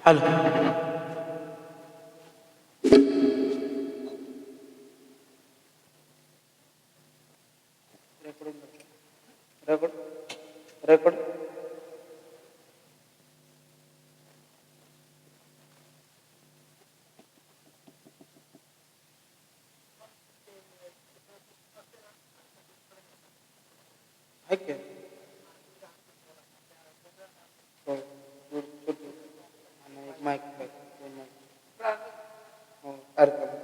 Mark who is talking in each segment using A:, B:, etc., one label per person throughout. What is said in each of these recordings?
A: Hello. Record record ऐक आणि एक माईक हो कार्यक्रम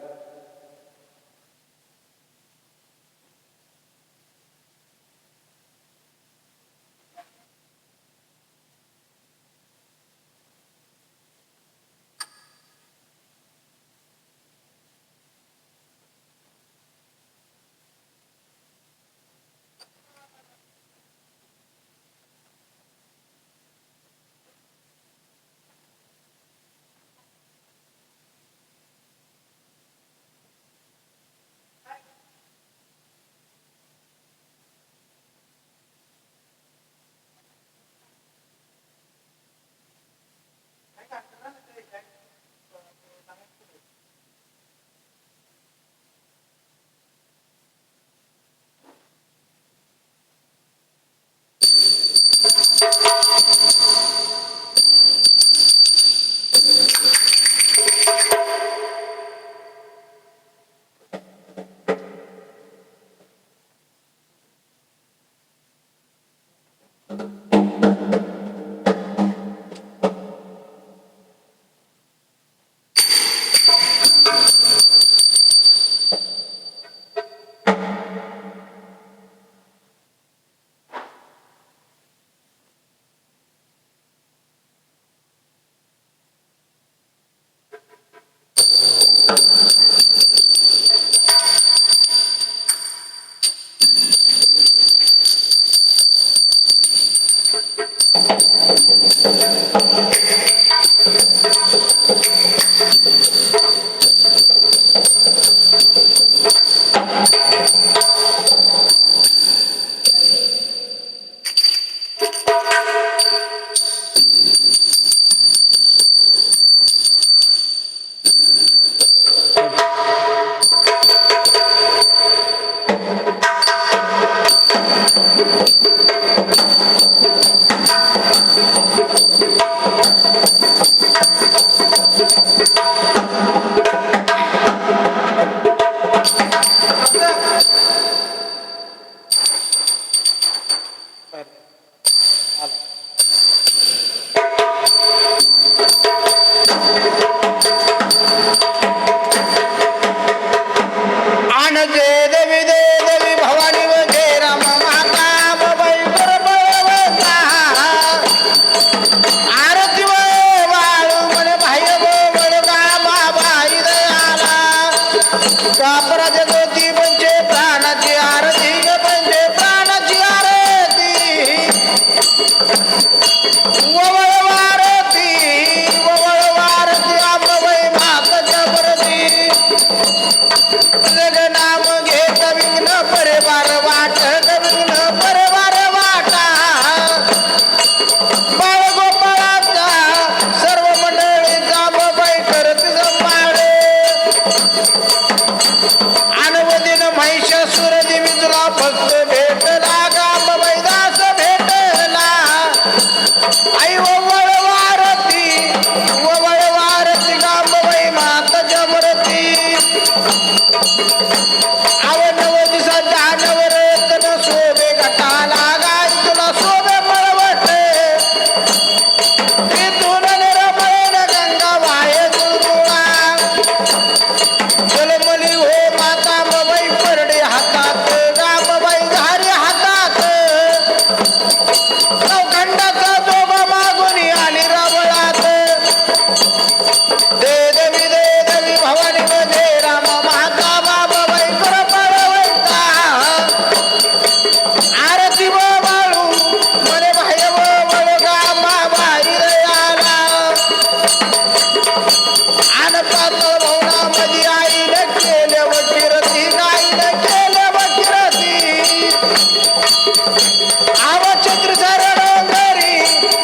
B: आवा चंद्र डोंगरी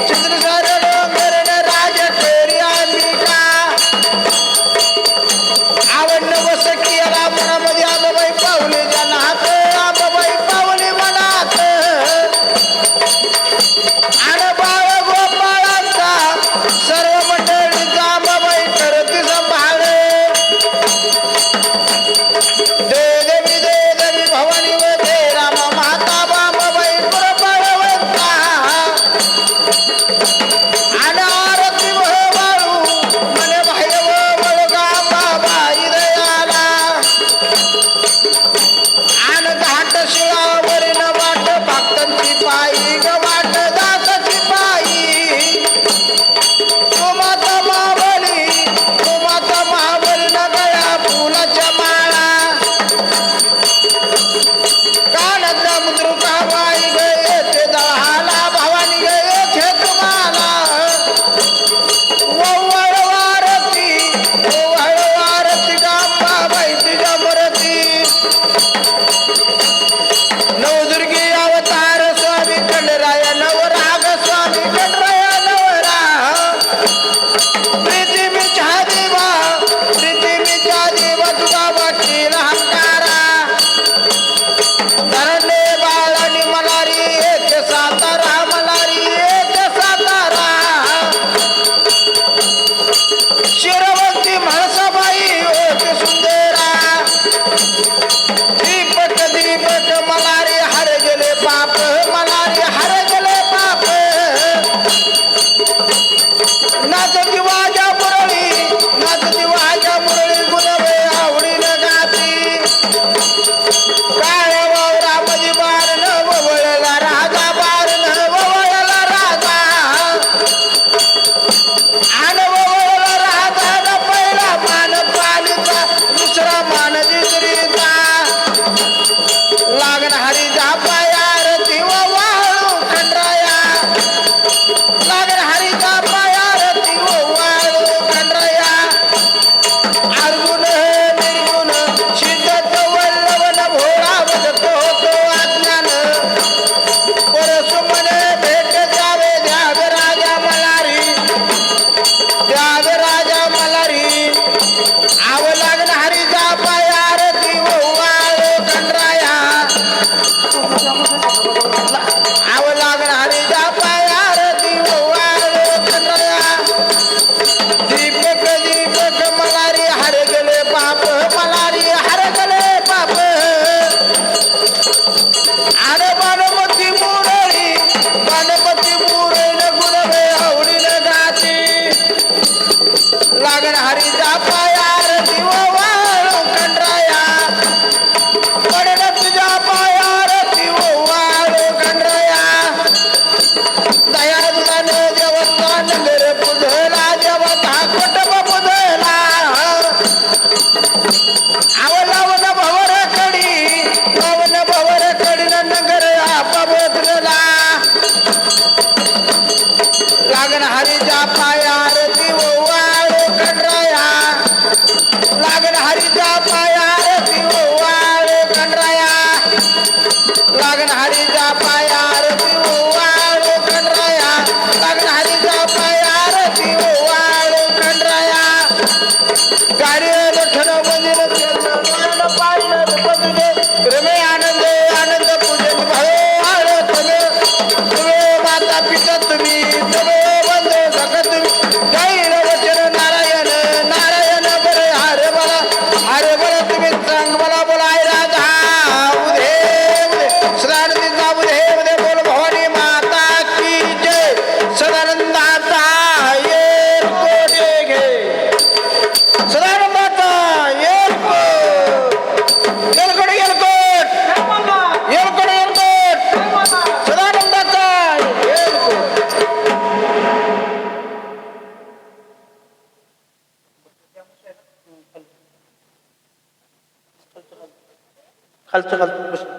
B: चंद्र डोंगर राज फेरी मंदिरवरती म्हाळसाबाई होते सुंदरा दीपक दीपक मला रे हर गेले पाप मला रे हर गेले पाप नाचती वाजा मुरळी गुणवे आवडीनं गाती काळ्या वावरामध्ये बार न वळला राजा बार न वळला राजा आन वळला राजा न पहिला मान पालीचा दुसरा मान जिजरीचा लागण हरीचा पायार ती वाळू खंडराया लागण हरीचा पायार ती वाळू खंडराया अर्जुन निर्गुण सिद्धत वल्लवन भोळा वदतो होतो अज्ञान परशुमन भेट द्यावे द्यावे राजा मलारी द्यावे राजा मलारी आव लागण हरीचा पायार ती वाळू खंडराया आव लागण हरीचा पायार ती वाळू खंडराया दीपक दीपक मलारी हर गेले पाप मलारी हर गेले पाप अरे बाणपती मुरळी गुणवे आवडीनं गाती लागण हरीचा पायार दिव वाळू खंडराया पडण तुझ्या पायार दिव वाळू खंडराया दया दुधानं देवता नगर पुजला देवता कुटुंब पुजला आवलावन भवर कडीनं नगर आपा बदलला लागण हरीच्या पायार ती वाळू खंडराया लागण हरीच्या पायार ती वाळू खंडराया लागण हरीच्या पायार ती वाळू खंडराया लागण हरीच्या पायार ती वाळू खंडराया गाडी लठण मंदिर पाहिलं तुझे प्रेमे आनंद आनंद पूजन भाव तुम्ही माता पिता तुम्ही तुम्ही बंधू सखा तुम्ही गाईल वचन नारायण नारायण बरे हरे बला तुम्ही सांग मला बोलाय राजा उधे उधे सदानंदीचा उधे बोल भवानी माता की जय सदानंदाचा एक कोटी घे सदानंदाचा एक येलकोट सदानंदाचा येलकोट
A: खालचं खालचं बस